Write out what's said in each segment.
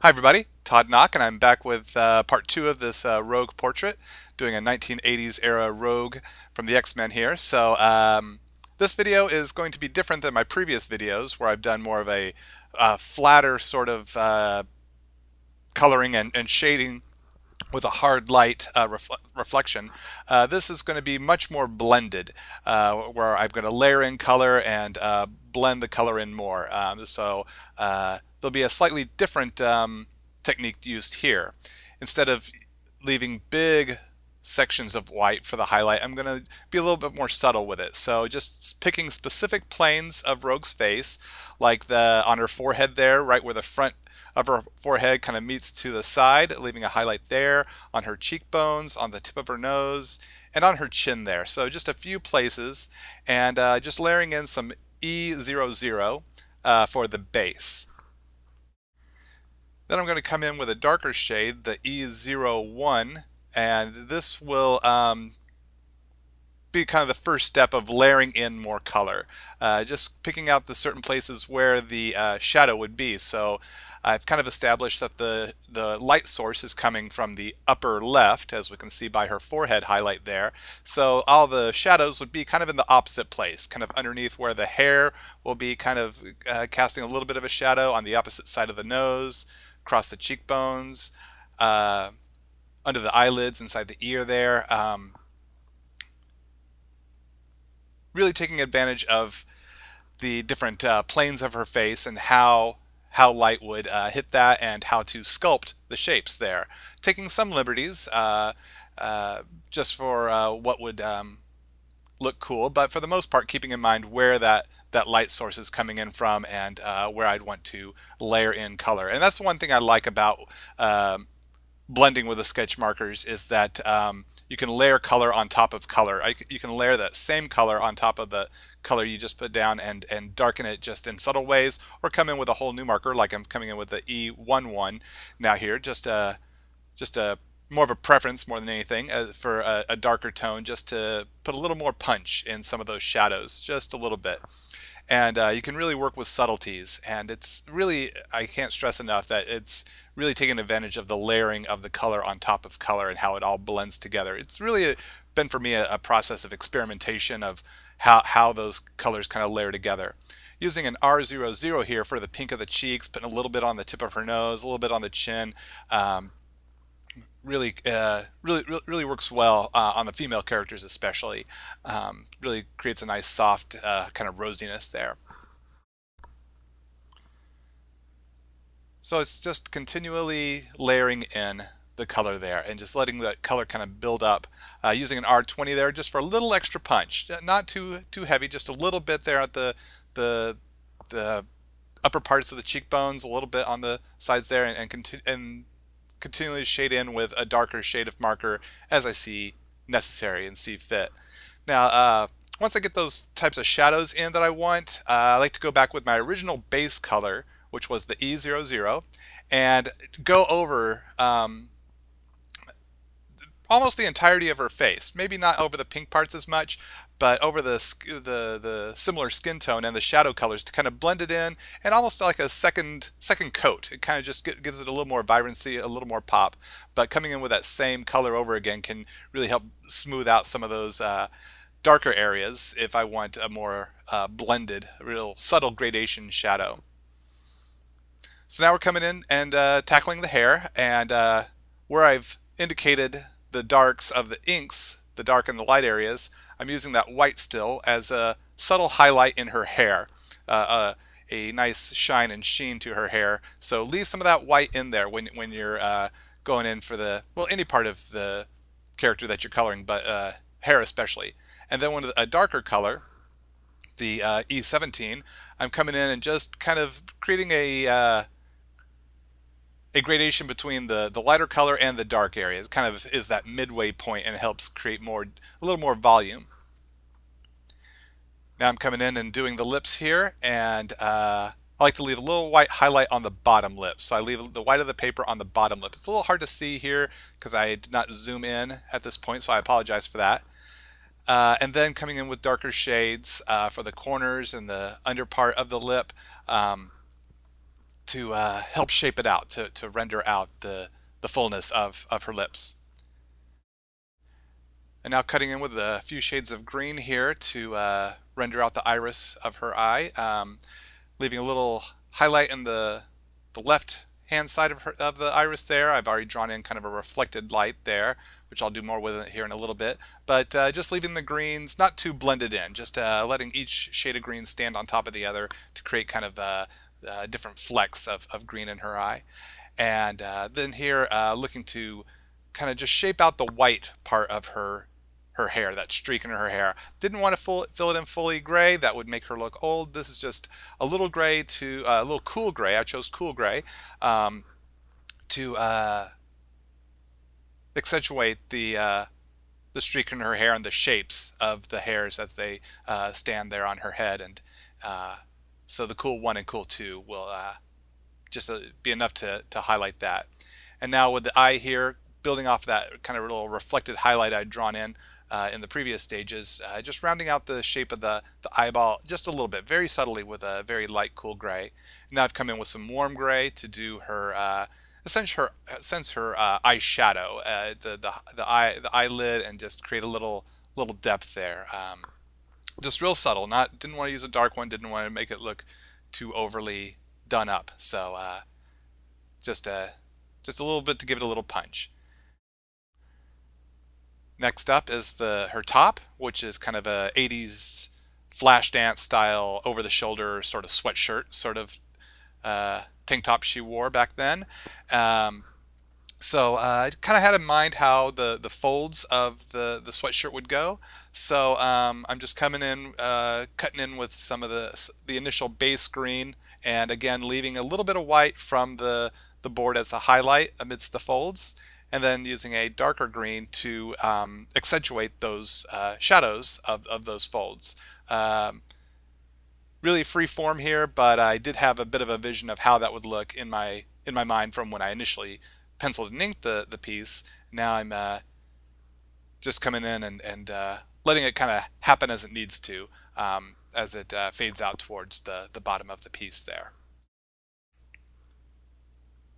Hi everybody, Todd Nauck, and I'm back with part two of this Rogue portrait, doing a 1980s era Rogue from the X-Men here. This video is going to be different than my previous videos, where I've done more of a flatter sort of coloring and shading with a hard light reflection. This is going to be much more blended, where I'm going to layer in color and blend the color in more. There'll be a slightly different technique used here. Instead of leaving big sections of white for the highlight, I'm going to be a little bit more subtle with it. So just picking specific planes of Rogue's face, like on her forehead there, right where the front of her forehead kind of meets to the side, leaving a highlight there, on her cheekbones, on the tip of her nose, and on her chin there. So just a few places, and just layering in some E00 for the base. Then I'm going to come in with a darker shade, the E01, and this will be kind of the first step of layering in more color. Just picking out the certain places where the shadow would be. So I've kind of established that the light source is coming from the upper left, as we can see by her forehead highlight there. So all the shadows would be kind of in the opposite place, kind of underneath where the hair will be kind of casting a little bit of a shadow on the opposite side of the nose, across the cheekbones, under the eyelids, inside the ear there. Really taking advantage of the different planes of her face and how light would hit that, and how to sculpt the shapes there. Taking some liberties just for what would look cool, but for the most part keeping in mind where that light source is coming in from, and where I'd want to layer in color. And that's one thing I like about blending with the sketch markers, is that you can layer color on top of color. You can layer that same color on top of the color you just put down, and darken it just in subtle ways, or come in with a whole new marker, like I'm coming in with the E11 now here, just a more of a preference more than anything for a darker tone, just to put a little more punch in some of those shadows, just a little bit. And you can really work with subtleties, and it's really, I can't stress enough that it's really taking advantage of the layering of the color on top of color and how it all blends together. It's really been for me a process of experimentation of how those colors kind of layer together. Using an R00 here for the pink of the cheeks, putting a little bit on the tip of her nose, a little bit on the chin. Really works well on the female characters especially. Really creates a nice soft kind of rosiness there. So it's just continually layering in the color there, and just letting that color kind of build up. Using an R20 there just for a little extra punch, not too heavy, just a little bit there at the upper parts of the cheekbones, a little bit on the sides there, and continually shade in with a darker shade of marker as I see necessary and see fit. Now, once I get those types of shadows in that I want, I like to go back with my original base color, which was the E00, and go over almost the entirety of her face. Maybe not over the pink parts as much, but over the similar skin tone and the shadow colors, to kind of blend it in, and almost like a second coat. It kind of just gives it a little more vibrancy, a little more pop. But coming in with that same color over again can really help smooth out some of those darker areas if I want a more blended, real subtle gradation shadow. So now we're coming in and tackling the hair, and where I've indicated the darks of the inks, the dark and the light areas, I'm using that white still as a subtle highlight in her hair, a nice shine and sheen to her hair. So leave some of that white in there when you're going in for any part of the character that you're coloring, but hair especially. And then with a darker color, the E17, I'm coming in and just kind of creating a gradation between the lighter color and the dark area. It kind of is that midway point, and it helps create a little more volume. Now I'm coming in and doing the lips here, and I like to leave a little white highlight on the bottom lip. So I leave the white of the paper on the bottom lip. It's a little hard to see here because I did not zoom in at this point, so I apologize for that. And then coming in with darker shades for the corners and the under part of the lip. help shape it out, to render out the fullness of her lips. And now cutting in with a few shades of green here to render out the iris of her eye, leaving a little highlight in the left hand side of the iris there. I've already drawn in kind of a reflected light there, which I'll do more with it here in a little bit. But just leaving the greens not too blended in, just letting each shade of green stand on top of the other to create kind of different flecks of green in her eye. And then here looking to kind of just shape out the white part of her hair, that streak in her hair. Didn't want to fill it in fully gray. That would make her look old. This is just a little gray to a little cool gray. I chose cool gray to accentuate the streak in her hair and the shapes of the hairs as they stand there on her head. And so the cool 1 and cool 2 will just be enough to highlight that. And now with the eye here, building off that kind of little reflected highlight I'd drawn in the previous stages, just rounding out the shape of the eyeball just a little bit, very subtly with a very light cool gray. Now I've come in with some warm gray to do her essentially her eye shadow, the eyelid, and just create a little depth there. Just real subtle. Didn't want to use a dark one. Didn't want to make it look too overly done up. So just a little bit to give it a little punch. Next up is her top, which is kind of a 80s flash dance style over the shoulder sort of sweatshirt sort of tank top she wore back then. So I kind of had in mind how the folds of the sweatshirt would go. So I'm just coming in, cutting in with some of the initial base green, and again leaving a little bit of white from the board as a highlight amidst the folds, and then using a darker green to accentuate those shadows of those folds. Really free form here, but I did have a bit of a vision of how that would look in my mind from when I initially penciled and inked the piece. Now I'm just coming in and letting it kind of happen as it needs to, as it fades out towards the bottom of the piece there.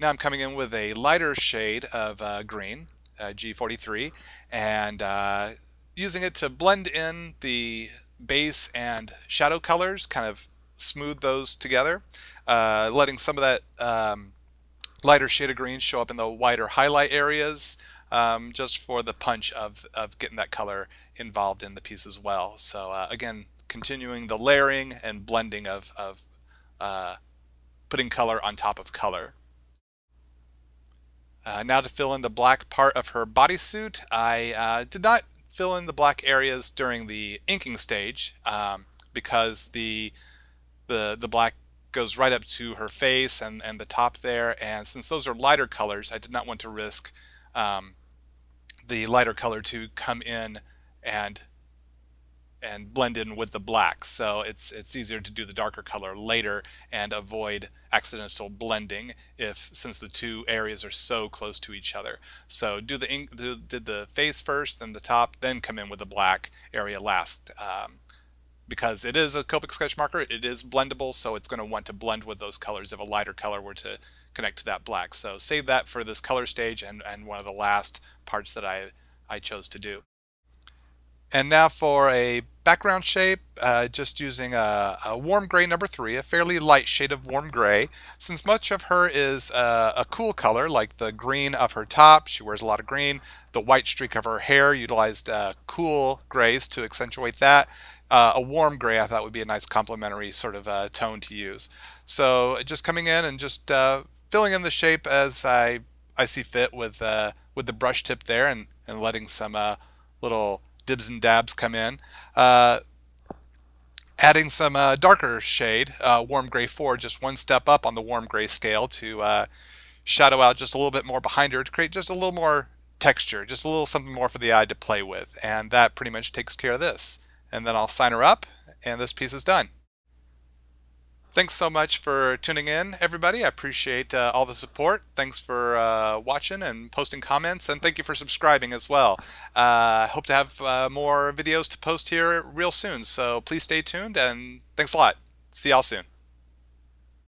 Now I'm coming in with a lighter shade of green, G43, and using it to blend in the base and shadow colors, kind of smooth those together, letting some of that lighter shade of green show up in the wider highlight areas, just for the punch of getting that color involved in the piece as well. So again, continuing the layering and blending of putting color on top of color. Now to fill in the black part of her bodysuit, I did not fill in the black areas during the inking stage because the black goes right up to her face and the top there, and since those are lighter colors, I did not want to risk the lighter color to come in and blend in with the black. So it's easier to do the darker color later and avoid accidental blending since the two areas are so close to each other. So did the face first, then the top, then come in with the black area last. Because it is a Copic Sketch marker, it is blendable, so it's going to want to blend with those colors if a lighter color were to connect to that black. So save that for this color stage and one of the last parts that I chose to do. And now for a background shape, just using a warm gray number 3, a fairly light shade of warm gray. Since much of her is a cool color, like the green of her top, she wears a lot of green, the white streak of her hair utilized cool grays to accentuate that. A warm gray I thought would be a nice complementary sort of tone to use. So just coming in and just filling in the shape as I see fit with the brush tip there, and letting some little dibs and dabs come in. Adding some darker shade, warm gray 4, just one step up on the warm gray scale to shadow out just a little bit more behind her to create just a little more texture, just a little something more for the eye to play with. And that pretty much takes care of this. And then I'll sign her up, and this piece is done. Thanks so much for tuning in, everybody. I appreciate all the support. Thanks for watching and posting comments, and thank you for subscribing as well. Hope to have more videos to post here real soon, so please stay tuned, and thanks a lot. See y'all soon.